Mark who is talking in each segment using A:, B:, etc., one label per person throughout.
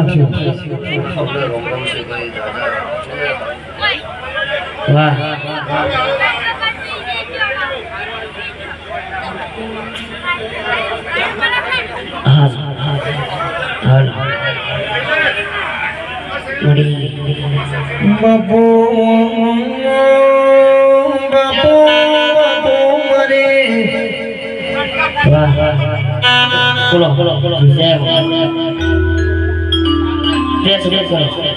A: નાખશું વાહ બાપુ બાપુ બાપુ મરે વાહ બોલો બોલો બોલો જય જય જય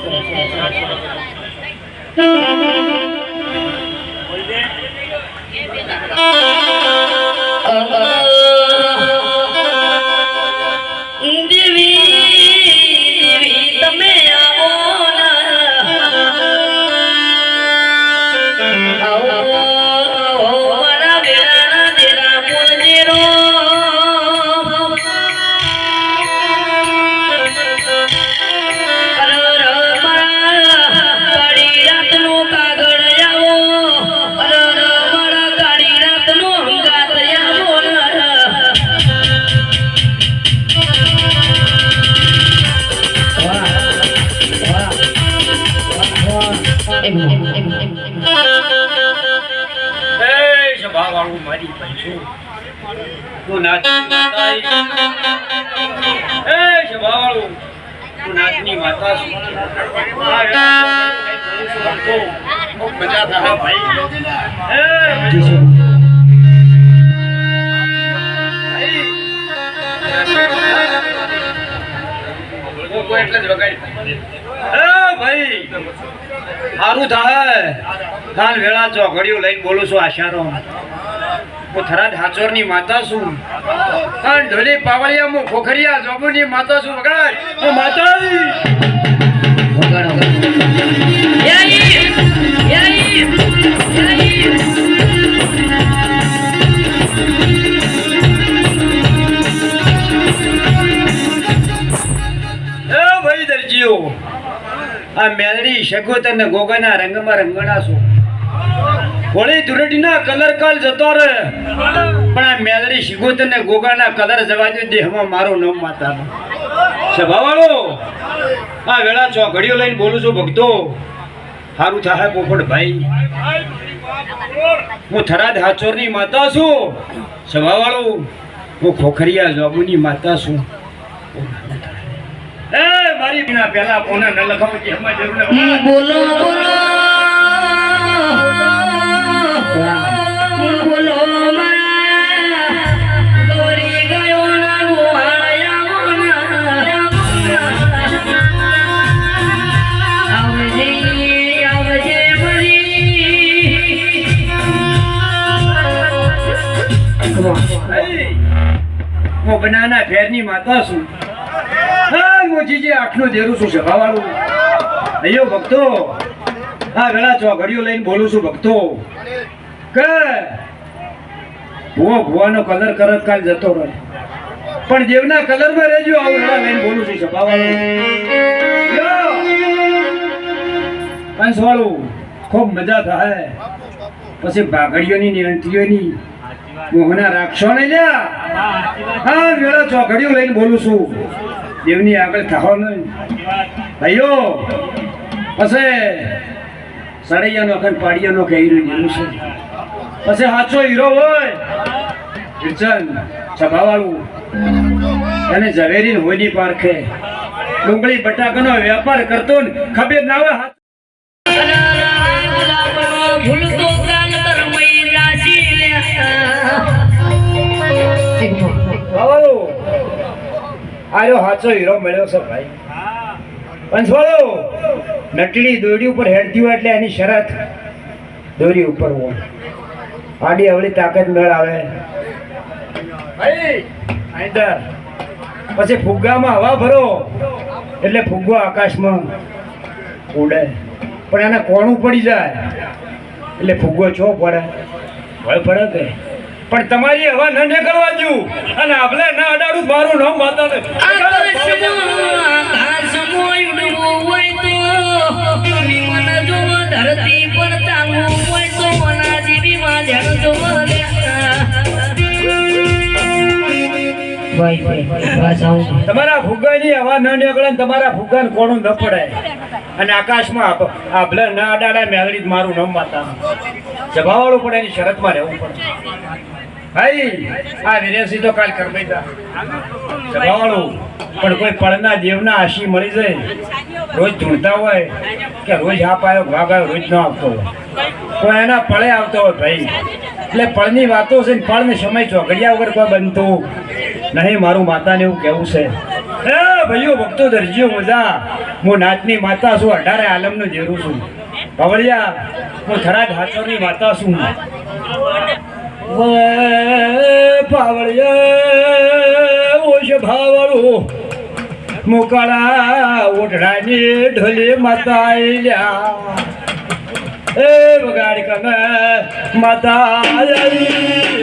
A: નાચની માતા મજા થાય ભાઈ એટલે જ વગાડી ભાઈ સારું થાય કાલ વેળા ચોઘડિયું લઈને બોલું છું આશારો હું થરાદ હાચોરની માતા છું કાન ઢોલી પાવળિયા હું ખોખરિયા જોબુની માતા છું વગાડ હું માતા ભાઈ દરજીઓ આ મેલડી શગોતર ને ગોગાના રંગમાં રંગણા છું હોળી ધૂળેટીના કલર કાલ જતો રે પણ આ મેલડી શિગોતર ને ગોગાના કલર જવા દે દેહમાં મારું નામ માતા સભાવાળો આ વેળા ચોઘડિયો લઈને બોલું છું ભક્તો સારું થાય પોપટભાઈ હું થરાદ હાચોરની માતા છું સભાવાળો હું ખોખરિયા જોબુની માતા છું એ મારી બિના પહેલા કોને ન લખાવ કે એમાં જરૂર ન બોલો બોલો બોલો ગોરી ગયો ના આવજે આવજે મરી હું બનાના ફેરની માતા છું મોજીજી આટલું દેરું છું સભાવાળું અયો ભક્તો આ વેળા ચોઘડિયો લઈને બોલું છું ભક્તો કે ભુવાનો કલર કરત કાલ જતો રહે પણ દેવના કલરમાં રહેજો આવું વેળા લઈને બોલું છું સભાવાળું કંસવાળું ખૂબ મજા થાય પછી ભાગડીઓની નિરંતીઓની મોહના રાખશો ને લ્યા હા વેળા ચોઘડિયો લઈને બોલું છું દેવની આગળ થાવ નહીં ભાઈઓ પછી સળૈયાનો અખંડ પાડિયાનો કે હીરો જેવું છે પછી સાચો હીરો હોય કિર્ચન સભાવાળું અને ઝવેરી હોની પારખે ડુંગળી બટાકાનો વેપાર કરતો ને ખબર ના હોય આયો હાચો હીરો મળ્યો છે ભાઈ પંચવાળો નટલી દોરી ઉપર હેડતી હોય એટલે એની શરત દોરી ઉપર હોય આડી અવળી તાકાત મેળ આવે ભાઈ આઈદર પછી ફુગ્ગામાં હવા ભરો એટલે ફુગ્ગો આકાશમાં ઉડે પણ એને કોણું પડી જાય એટલે ફુગ્ગો છો પડે ભય પડે કે પણ તમારી હવા ન નીકળવા દઉં અને આપણે ના અડાડું મારું નામ માતા ને ધરતી પર તાંગું હોય તો મના જેવી માં ધ્યાન જો તમારા ફુગ્ગાની હવા ન નીકળે ને તમારા ફુગ્ગાને કોણું ન પડે અને આકાશમાં આભલે ના અડાડા મેળવી મારું નામ માતા જભાવાળું પડે એની શરતમાં રહેવું પડે ભાઈ આ વિરેસી તો કાલ કરવાઈ તા જભાવાળું પણ કોઈ પળના દેવના આશી મળી જાય રોજ ધૂળતા હોય કે રોજ આ પાયો ભાગ આવ્યો રોજ ન આવતો હોય કોઈ એના પળે આવતો હોય ભાઈ એટલે પળની વાતો છે ને પળને સમય ચોઘડિયા વગર કોઈ બનતું નહીં મારું માતાને એવું કહેવું છે એ ભાઈઓ ભક્તો દરજીઓ મજા હું નાચની માતા છું 18 આલમનું જેરું છું પવળિયા હું થરાદ હાચોરની માતા છું પાવળિયા ઓશ ભાવળું મુકાળા ઓઢડાની ઢોલે માતા આઈલ્યા એ બગાડ કમે માતા આઈ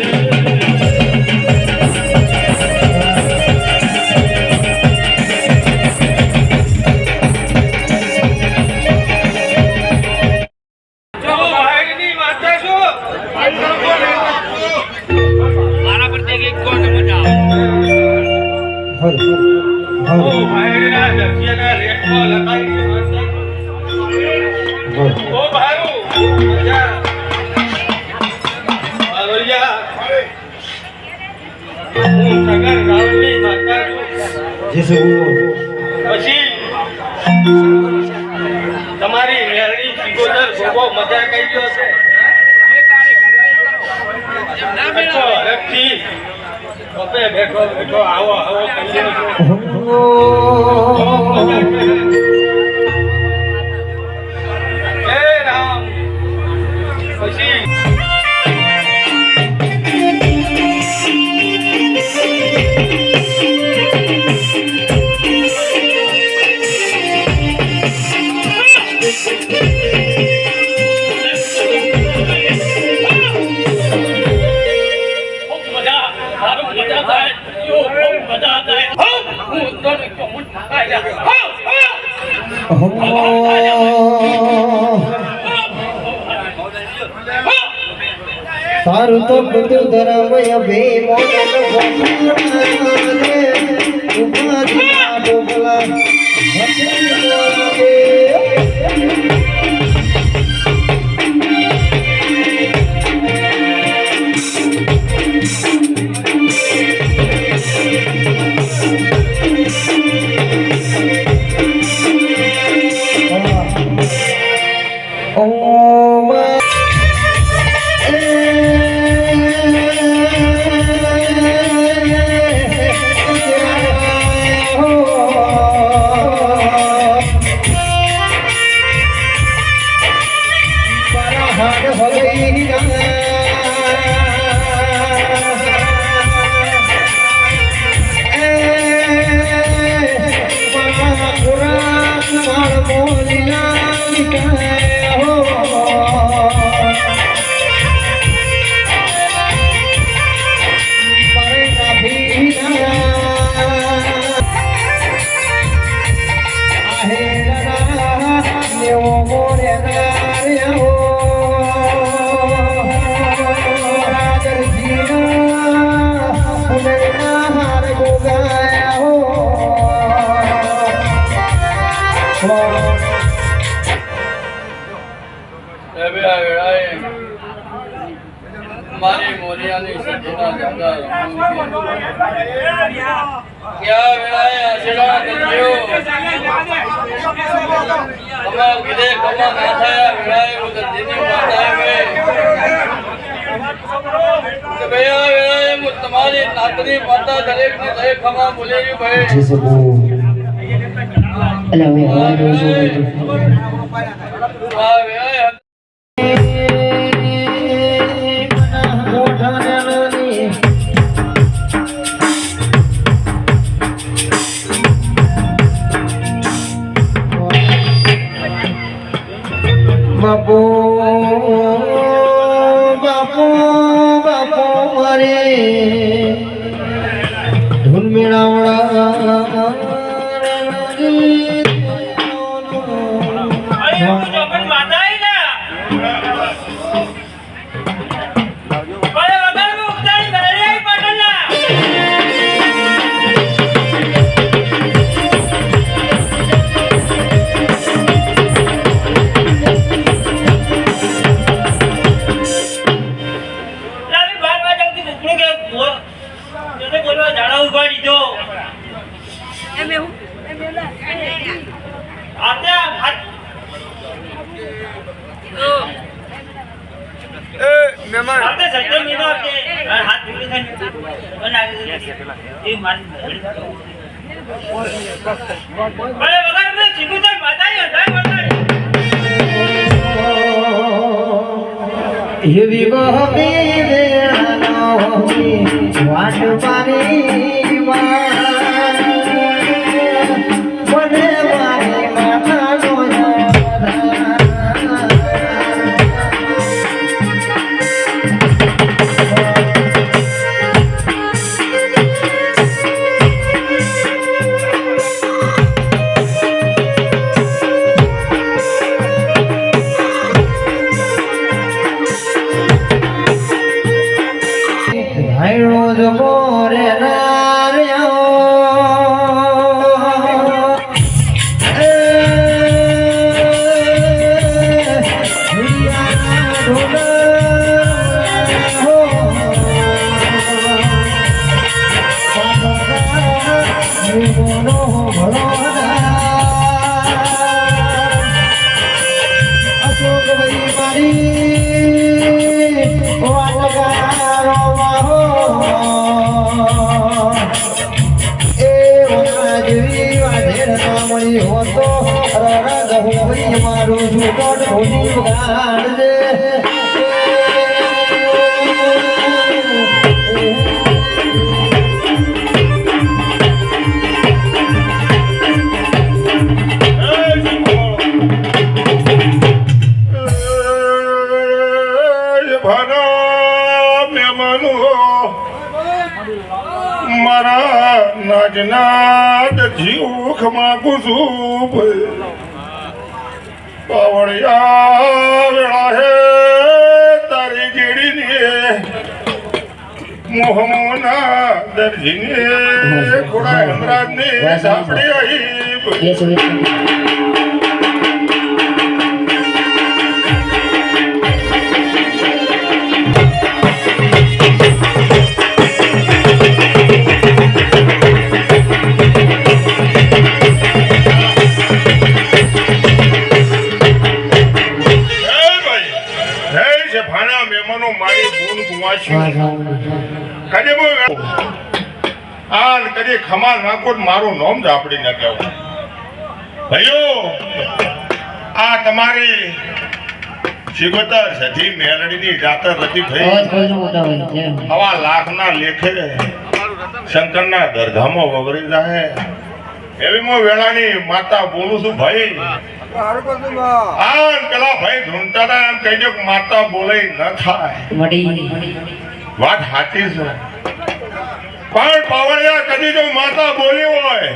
B: તમારી મેરડી સિકોદર ગોગો મજા કઈ ગયો છે બેઠો બેઠો આવો આવો કઈ રામ પછી
C: સારું તો બધું ધરમય બે મોડલ ઉપાધિના ડોગલા
B: મારી મોરિયાની સજીના જંગલ ક્યાં વેળાએ આશીર્વાદ કર્યો કમા વિદે કમા ના થયા વેળાએ હું દર્દીની માતા આવે કે ભૈયા વેળાએ હું તમારી નાતની માતા દરેકની દરેક ખમા બોલેલી ભાઈ આ વેળાએ
C: બાપો બાપો બાપો મારે ધૂન મેળાવડા એવી વહમી વેળાનો વાટ પારી મને મારી માતાનો રોજ મોરે નાર્યો અશોક ભાઈ મારી વાલગારો મારું જુગોટ ભૂલી ગાડજે
D: મારા નાજનાદ જીવ માગું છું પાવળિયા વેળા હે તારી જેડીને મોહમના દરજીને ખોડા હમરાજને સાંભળી આવી કદી ખમા નાખો મારું નામ જ આપડી ન કહેવાય ભાઈઓ આ તમારી શિગોતર સધી મેલડીની જાતર રતી થઈ હવા લાખના લેખે શંકરના દરગામમાં વગરી જાય એવી હું વેળાની માતા બોલું છું ભાઈ પેલા ભાઈ ધૂંઢતા હતા એમ કહી દો કે માતા બોલે ન થાય વાત સાચી છે પણ પાવળિયા કદી જો માતા બોલી હોય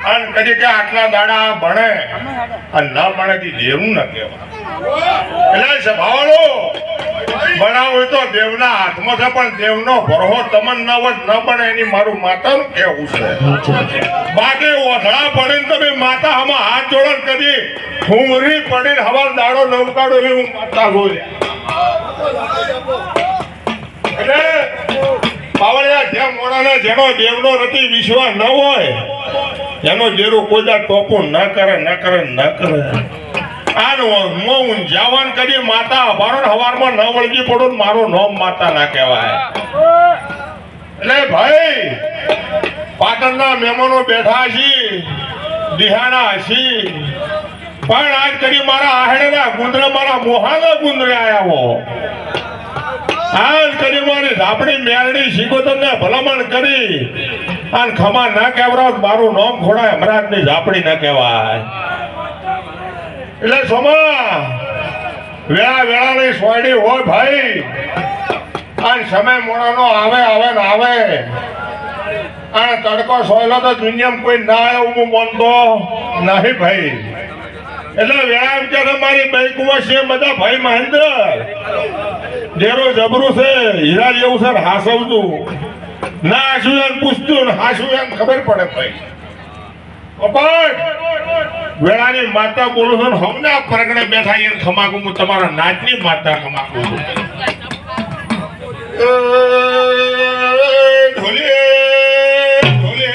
D: અને કદી કે આટલા દાડા ભણે અને ન ભણે તે દેવું ન કહેવાય એટલે સ્વભાવનો બનાવો તો દેવના હાથમાં છે પણ દેવનો ભરહો તમન ન હોય ન બને એની મારું માતાનું કહેવું છે બાકી ઓઢળા પડીને તમે માતા આમાં હાથ જોડો કદી હુમરી પડીને હવાર દાડો નવકાડો એવી હું માતા બોલ્યા એટલે પાવળિયા જેમ મોડાને જેનો દેવનો રતિ વિશ્વાસ ન હોય એનો દેરો કોઈ ટોપું ન કરે આનું જવાન કરી માતા અભારણ હવારમાં ન વળગી પડો મારો નોમ માતા ના કહેવાય એટલે ભાઈ પાટણના મહેમાનો બેઠા છી દિહાના છી પણ આજ કરી મારા આહેડના ગુંદરે મારા મોહાના ગુંદરે આયા આજ કરી મારી ધાપડી મેરડી શીખોતરને ભલામણ કરી અને ખમા ના કહેવરાવ મારું નામ ખોડાય હમરાજની ઝાપડી ના કહેવાય એટલે સોમા વેળા વેળાની સોયડી હોય ભાઈ અને સમય મોડાનો આવે અને તડકો સોયલો તો દુનિયામાં કોઈ ના આવે હું માનતો નહીં ભાઈ એટલે વેળા વિચાર મારી બેંકમાં છે બધા ભાઈ મહેન્દ્ર ડેરો જબરું છે હીરા જેવું છે હાસવતું ના હાસું એમ પૂછતું ને હાસું એમ ખબર પડે ભાઈ વેળાની માતા બોલું છું હમણાં પરગણે બેઠા એને ખમાકું હું તમારા નાચની માતા ખમાકું ઢોલે ઢોલે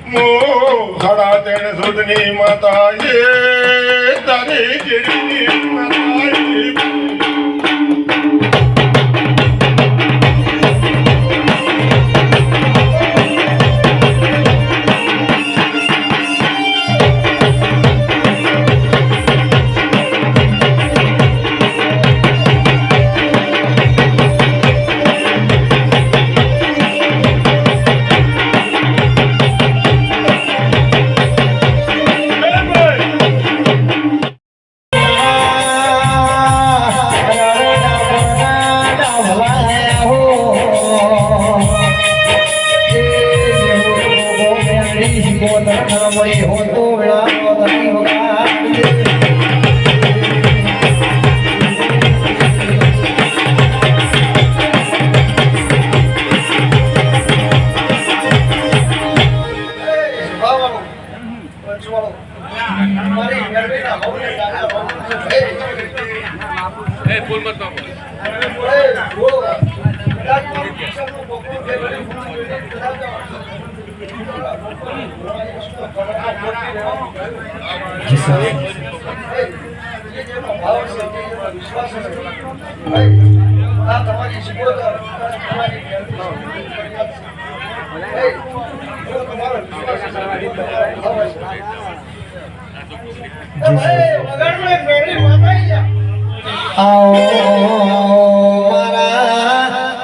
D: મો ખડા તેણ સુધની માતા એ તારી ગીરની માતા એ.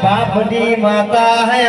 C: बापनी माता है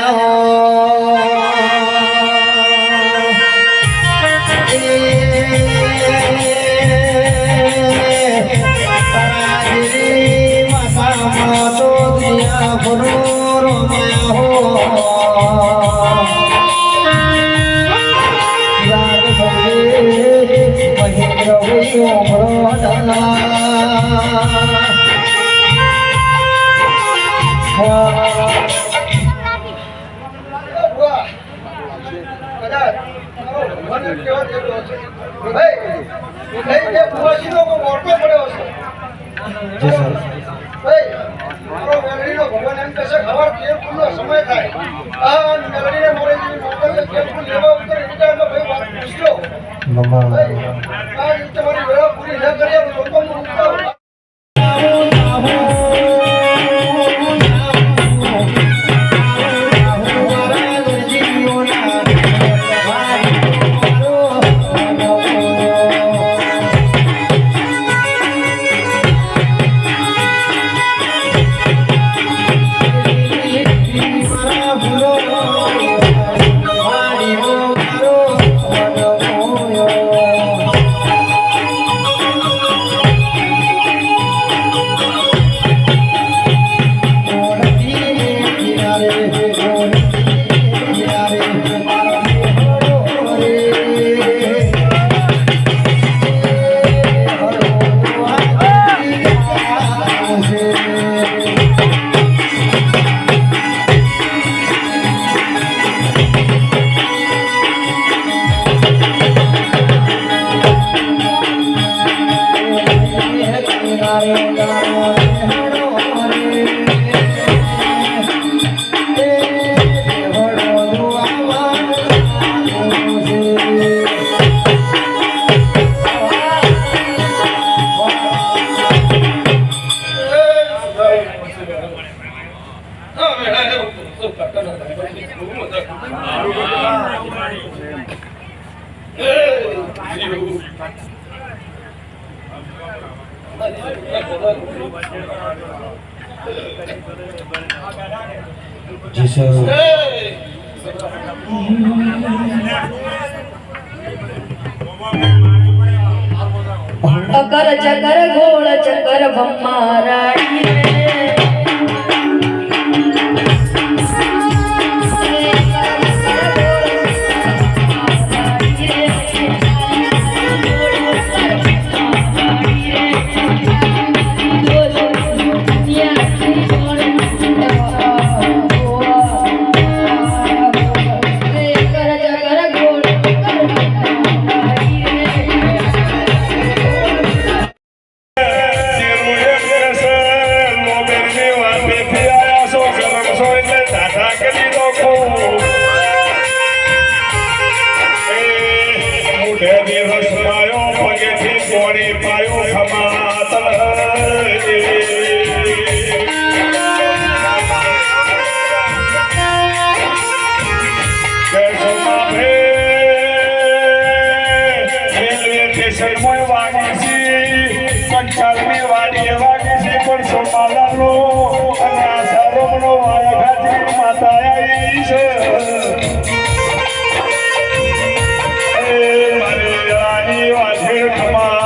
E: अकर चकर घोड़ चकर भम्माराड़ी
D: Sim. સમય વાગી છે કંચાલની વાડીએ વાગી છે પણ સોમાલાનો અને આ સારોમનો વાયગાજી માતા આવી છે એ મારી રાની વાછેડ ખમા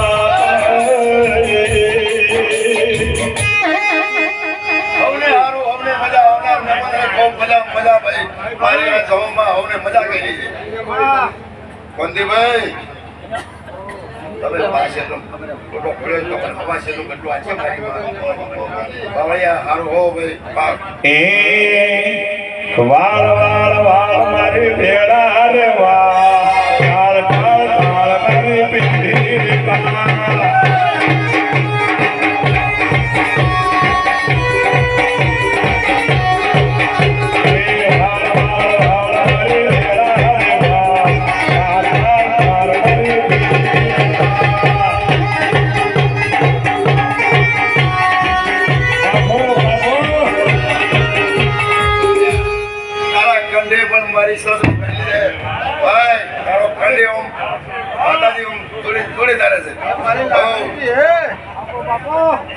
F: હવને હારું હવને મજા આવનાર ખૂબ મજા ભાઈ મારી આ જવામાં હવને મજા કરી છે કોંતીભાઈ તમે પાસે તો ફોટો પડ્યો તો પણ પાસે તો કેટલું આ છે મારી બાવળિયા હારું હો ભાઈ
D: એ વાળ વાળ વાળ મારી ભેળા રે વાળ કાળ કાળ કાળ મારી પીઠી બાળ
F: મારી સરસ ભાઈ તારો કંડે ઓમ માતાજી ઓમ થોડી તારે છે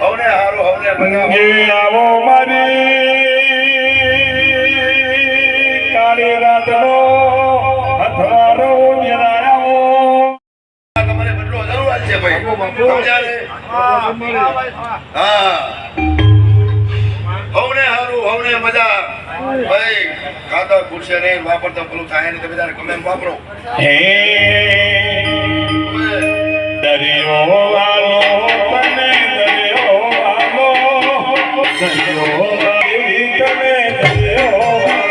F: હવને હારું હવને મજા
D: આવો મારી કાળી રાતનો અથવારો મેરાયો
F: તમારે બદલો જરૂર છે ભાઈ સમજ્યા ને હા હવને હારું હવને મજા ભાઈ ખાતા ખુરશે નહીં વાપરતા પેલું થાય ને તમે તારે ગમે એમ વાપરો
D: હે દરિયો વાલો તને દરિયો વાલો દરિયો વાલી તને દરિયો વાલો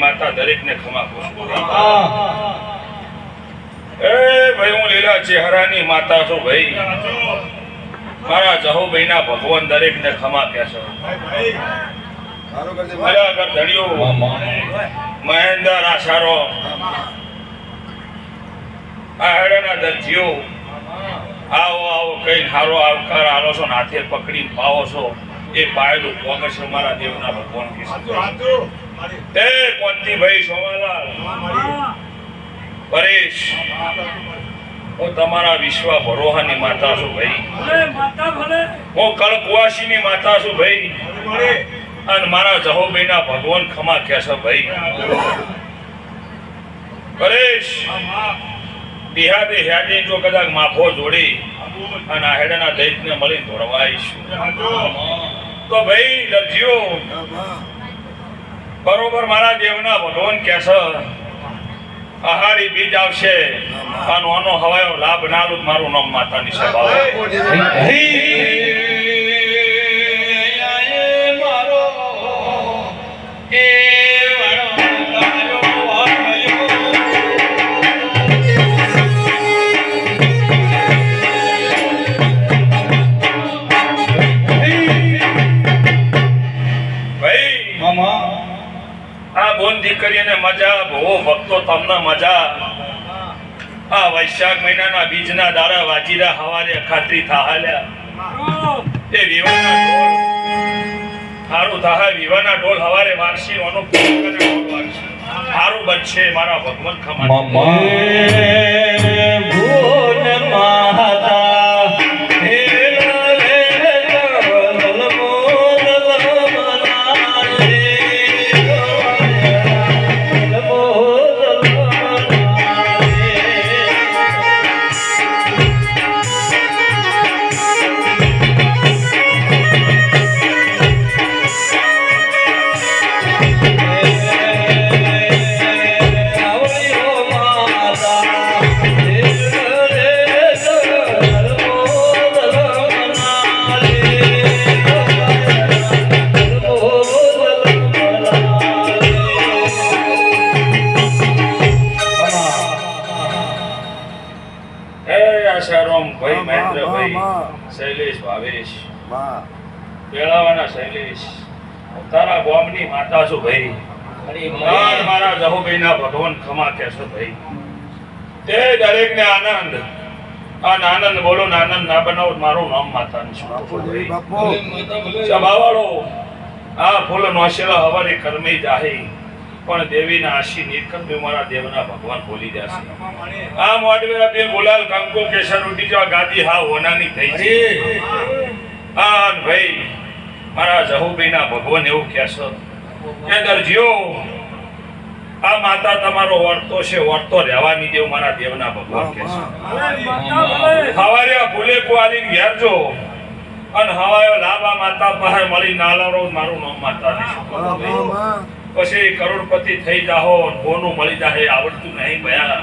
D: માતા દરેકને ખમા એ ભાઈ હું લીલા ચહેરાની માતા છું ભાઈ મારા જહોભાઈના ભગવાન દરેકને ખમા કહે છે મારા ઘર ધણિયો મહેન્દ્ર આશારો આ હેડાના દર્જીઓ આવો આવો કઈ હારો આવકાર આલો છો ને હાથે પકડી પાવો છો એ પાયેલું પોગસ મારા દેવના ભગવાન કી એ કોંતીભાઈ સોમાલાલ પરેશ હું તમારા વિશ્વ ભરોહાની માતા છું ભાઈ હું કળકુવાસીની માતા છું ભાઈ અને મારા જહોભાઈના ભગવાન ખમા કહે છે ભાઈ પરેશ બિહાદે હેડે જો કદાચ માફો જોડી અને આ હેડાના દૈતને મળીને ધોળવાઈશું તો ભાઈ દરજીઓ બરોબર મારા દેવના ભગવાન કહે છે આહારી બીજ આવશે આનો આનો હવાયો લાભ ના લું મારું નામ માતાની સભા દીકરીને મજા બહુ ભક્તો તમને મજા આ વૈશાખ મહિનાના બીજના દાડા વાજીરા હવારે ખાતરી થાહાલ્યા એ વિવાહના ઢોલ હારું થાહા વિવાહના ઢોલ હવારે વાગશી ઓનો ઢોલ વાગશી હારું બનશે મારા ભગવાન ખમા ભૂન માતા
B: આશારામ ભાઈ મહેન્દ્રભાઈ શૈલેષ ભાવેશ પેળાવાના શૈલેષ તારા ગામની માતા છું ભાઈ મારા જહુભાઈના ભગવાન ખમા કહેશો ભાઈ તે દરેકને આનંદ આનંદ બોલો ને આનંદ ના બનાવો મારું નામ માતાનું છું સભાવાળો આ ફૂલ નોશેલા હવારે કર્મે જાહે પણ દેવીના આશી નીરકંદ મારા દેવના ભગવાન બોલી જશે આ મોડવેરા બે બોલાલ કંકો કેસર ઉડી જો ગાદી હા હોનાની થઈ છે આ ભાઈ મારા જહુભાઈના ભગવાન એવું કહેશો કે દરજીઓ આ માતા તમારો વર્તો છે વર્તો રહેવાની દેવ મારા દેવના ભગવાન કહેશો હવારે ભૂલે કુવાલી ઘેર જો અને હવાયો લાભા માતા પાસે મળી નાલારો મારું નામ માતા ને પછી કરોડપતિ થઈ જાહો બોનું મળી જાહે આવડતું નહીં ભયા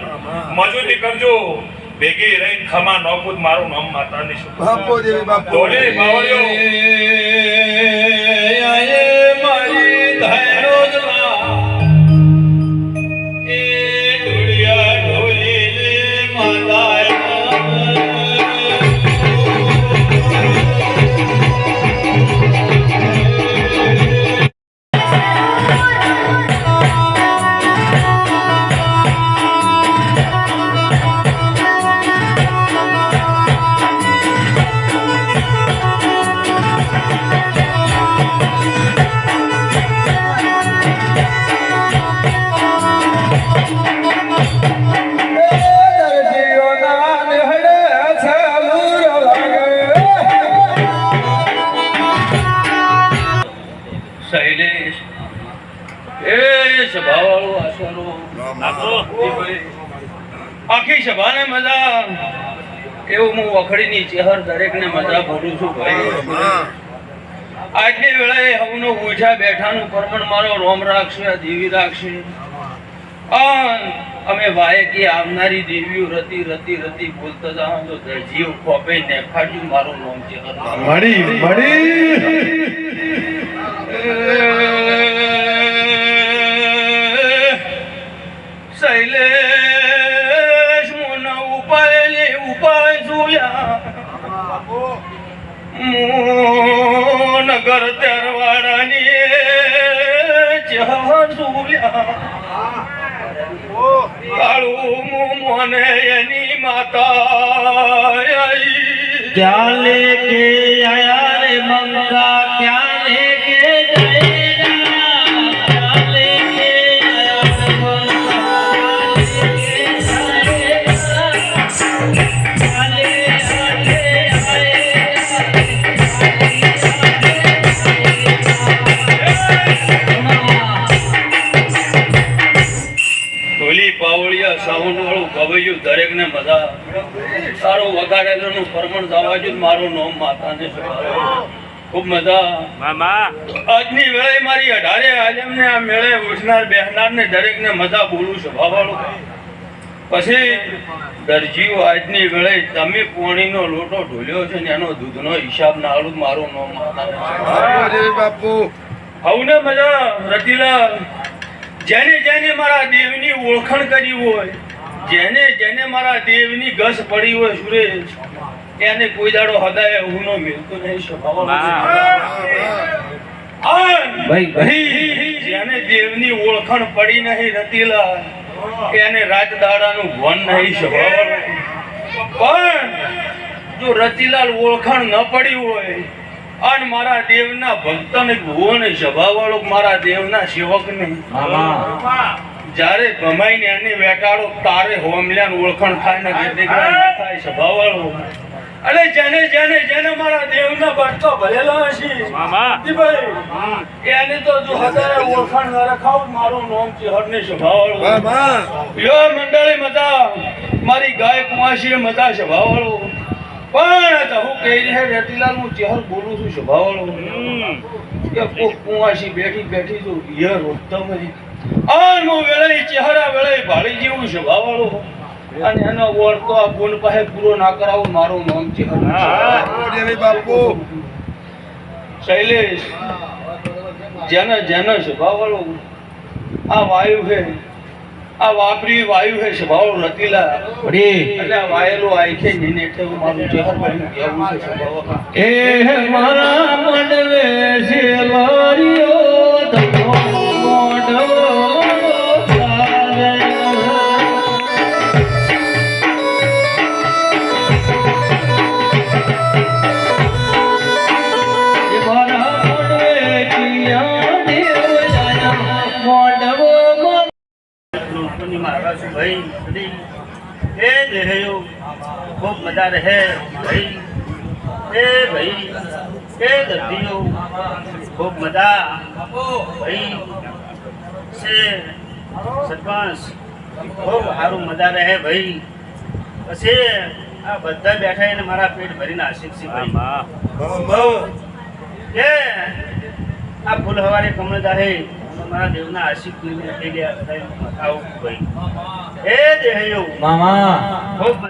B: મજૂરી કરજો ભેગી રહીને ખમા નોકુદ મારું નામ માતા ની શું બાપો દેવી બાપો દોડે બાવળ્યો આયે મારી ધૈરો જલા એ ઢોલિયા ઢોલી લે માતા શૈલેષ એ સભાવાળો આશરો આખી સભાને મજા એવું હું વખડીની ચહેર દરેકને મજા બોલું છું ભાઈ આજની વેળાએ હવનો ઉઠ્યા બેઠાનું પરમણ મારો રોમ રાખશે દેવી રાખશે અમે વાયકી આવનારી દેવીઓ રતી રતી રતી બોલતા જાઓ તો દરજીઓ ખોપે ને ખાડ્યું મારું નામ છે શૈલેષ મુના ઉપાય જોયા નગર તેરવાડાની ચહર જોયા કાળું મોને એની માતા
C: ક્યાં લેકે આયા રે મંગા ક્યાં લેકે
B: સાઉન્ડ વાળું ગવૈયું દરેક ને મજા સારું વગાડેલું પરમણ જવાજુ મારું નામ માતા ને ખૂબ મજા આજની વેળે મારી 18 આલમ ને આ મેળે ઉઠનાર બેહનાર ને દરેક ને મજા બોલું સ્વભાવવાળું પછી દરજીઓ આજની વેળે તમે પોણીનો લોટો ઢોલ્યો છે ને એનો દૂધનો હિસાબ ના આલું મારું નામ માતા બાપુ હવને મજા રતીલા જેને જેને મારા દેવની ઓળખાણ કરી હોય જેને જેને મારા દેવની ગસ પડી હોય સુરેશ એને કોઈ દાડો હદાય હું નો મિલતો નહીં ભાઈ જેને દેવની ઓળખાણ પડી નહીં રતીલા એને રાત દાડાનું ભણ નહીં સ્વભાવ પણ જો રતીલાલ ઓળખાણ ન પડી હોય અને મારા દેવના ભક્તને ભુવન સ્વભાવવાળો મારા દેવના સેવકને જ્યારે ભમાઈને એને વેટાડો તારે હોમલ્યાન ઓળખાણ થાય ને થાય સ્વભાવવાળો અરે જેને જેને જેને મારા દેવના ભક્તો ભરેલા હશે એને તો જો હજારે ઓળખાણ ન રખાવ મારું નામ છે હરને સ્વભાવવાળો યો મંડળી મજા મારી ગાય કુમાશી મજા સ્વભાવવાળો પણ હું કહી રહ્યા રતીલાલ હું ચહેર બોલું છું સ્વભાવવાળો કે કોક કુવાસી બેઠી બેઠી જો યર રોકતા મરી આન મો વેળે ચહેરા વેળે ભાળી જેવું સ્વભાવવાળો અને એનો ઓળતો આ ગુણ પાસે પૂરો ના કરાવું મારું નામ છે બાપુ શૈલેષ જેને જેને સ્વભાવવાળો આ વાયુ છે
G: આ વાપરી વાયુ હે સ્વભાવ રતીલા એટલે આ વાયેલું આઈ છે નીને એટલે હું મારું જહર બની કેવું છે સ્વભાવ એ મારા મંડવે છે લારિયો ધમો મોઢો खूब मजा रहे भाई ए भाई ए दर्दियों खूब मजा भाई से सरपंच खूब सारू मजा रहे भाई પછી આ બધા બેઠા એને મારા પેટ ભરીને આશિક છે ભાઈ કે આ ફૂલ હવારે કમળ જાહે મારા દેવના આશિક થઈ ગયા આવું ભાઈ એ દેહયો મામા ખૂબ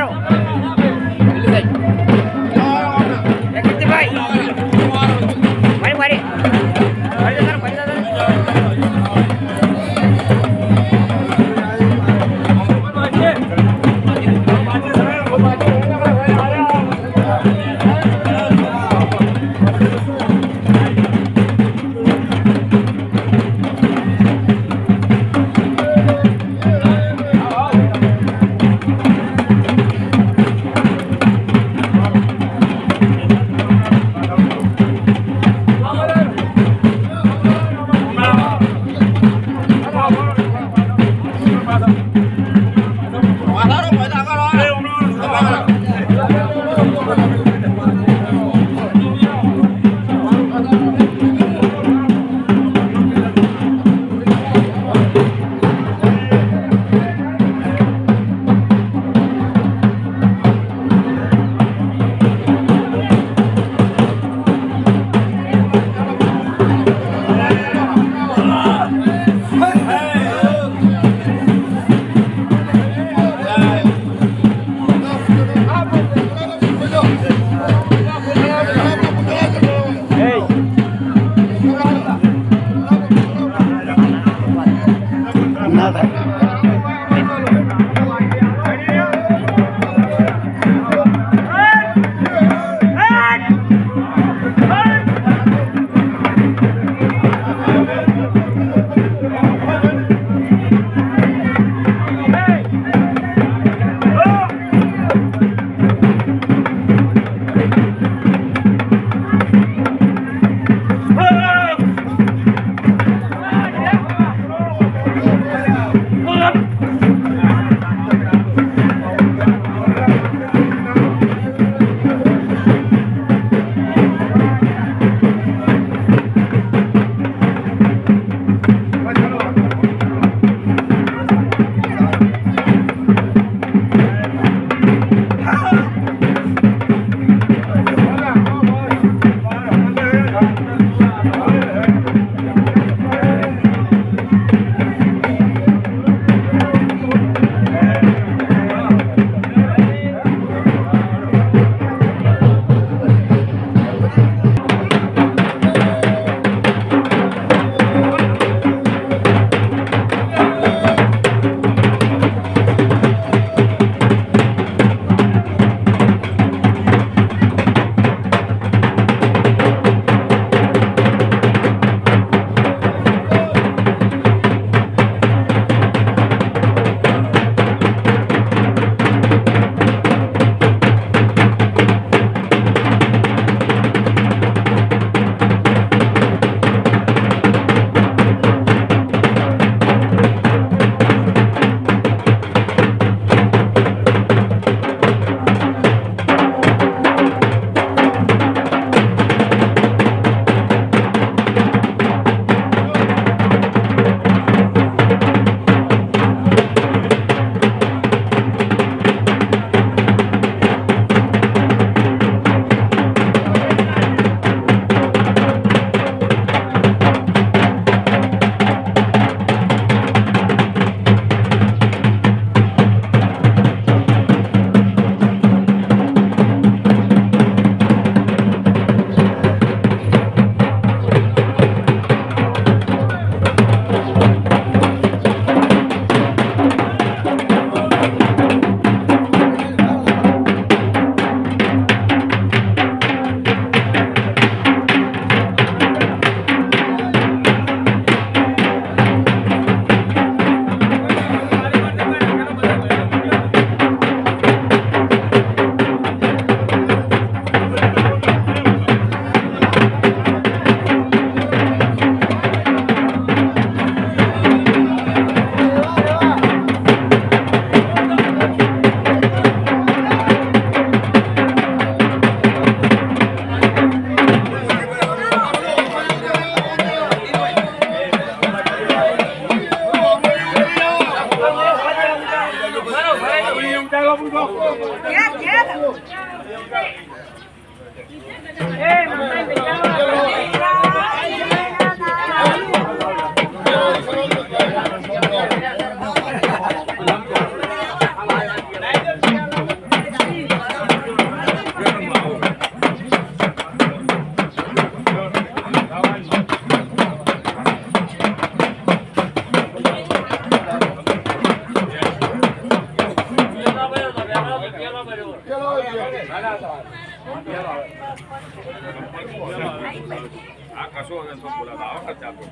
A: મારો ભાઈ મારી
B: આ કશો હવે તો બોલાતા આવતા ચાલતો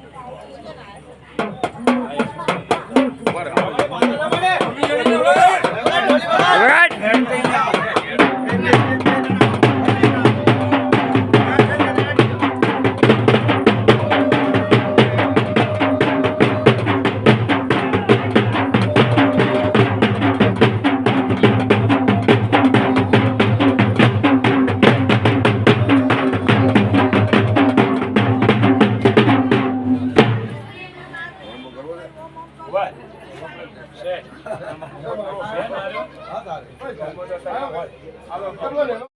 D: હાલો